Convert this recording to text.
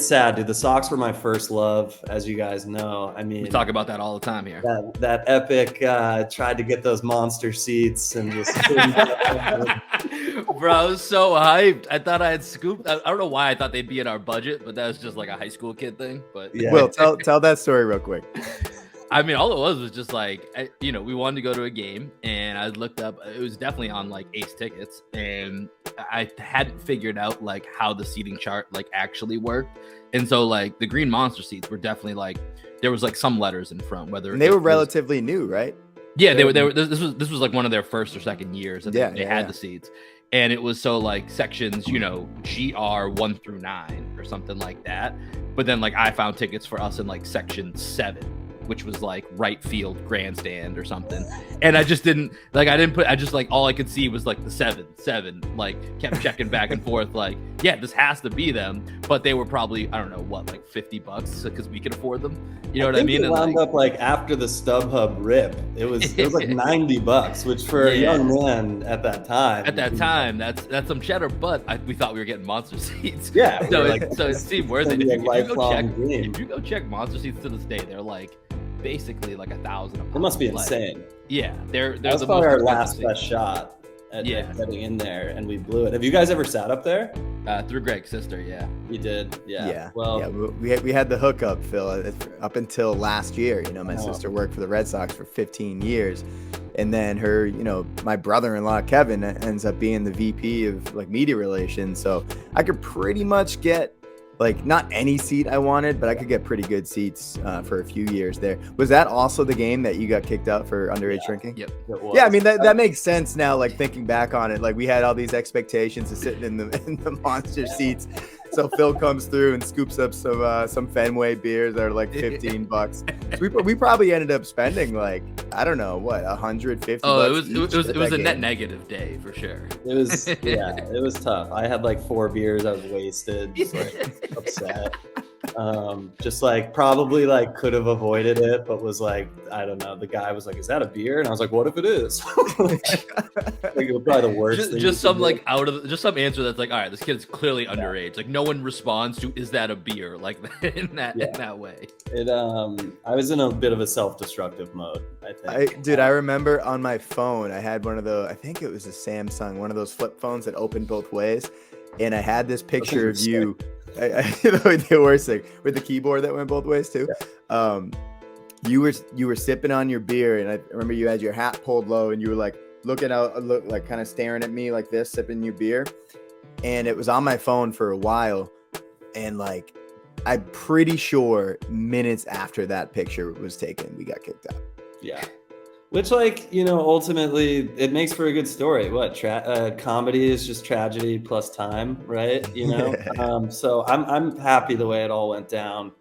it's sad, dude. The Sox were my first love, as you guys know. I mean, We talk about that all the time here. that epic tried to get those monster seats and just Bro, I was so hyped. I thought I had scooped. I don't know why I thought they'd be in our budget, but that was just like a high school kid thing. But Yeah. Will, tell that story real quick. I mean, all it was just like, we wanted to go to a game, and I looked up. It was definitely on like Ace Tickets, and I hadn't figured out like how the seating chart like actually worked. And so like the green monster seats were definitely like there was like some letters in front. And they were relatively new, right? Yeah, they were. This was like one of their first or second years that they had the seats, and it was so like sections, GR 1 through 9 or something like that. But then like I found tickets for us in like section 7, which was like right field grandstand or something. And I just didn't like, I just like, all I could see was like the 7, like kept checking back and forth. Like, yeah, this has to be them, but they were probably, I don't know what, like $50 because we could afford them. You know what I mean? It wound up like after the StubHub rip, it was like $90, which for a young man at that time, that's some cheddar, but we thought we were getting monster seats. Yeah. So it seemed worth it. If you go check monster seats to this day, they're like basically like $1,000. It must be insane. Yeah, they're that was the probably most our last expensive best shot at getting in there, and we blew it. Have you guys ever sat up there? Through Greg's sister, yeah. You did, Yeah. Well, yeah, we had the hookup, Phil, up until last year. My sister worked for the Red Sox for 15 years, and then her, my brother-in-law Kevin ends up being the VP of like media relations. So I could pretty much get like not any seat I wanted, but I could get pretty good seats for a few years there. Was that also the game that you got kicked out for underage drinking? Yep. Yeah, I mean that makes sense now. Like thinking back on it, like we had all these expectations of sitting in the monster seats. So Phil comes through and scoops up some Fenway beers that are like $15. So we probably ended up spending like, I don't know what, $150. Oh, it was a net negative day for sure. It was it was tough. I had like 4 beers. I was wasted, just like upset. Just like probably like could have avoided it, but was like, I don't know. The guy was like, "Is that a beer?" And I was like, "What if it is?" Like, it was probably the worst. Just some like just some answer that's like, all right, this kid's clearly underage. Like no one responds to, "Is that a beer?" Like in that way. I was in a bit of a self-destructive mode, I think. I remember on my phone, I had one of the, I think it was a Samsung, one of those flip phones that opened both ways, and I had this picture of you. They were sick with the keyboard that went both ways too. Yeah. You were sipping on your beer, and I remember you had your hat pulled low, and you were like looking out, like kind of staring at me like this, sipping your beer. And it was on my phone for a while, and like I'm pretty sure minutes after that picture was taken, we got kicked out. Yeah. Which, like, ultimately, it makes for a good story. What comedy is just tragedy plus time, right? So I'm happy the way it all went down.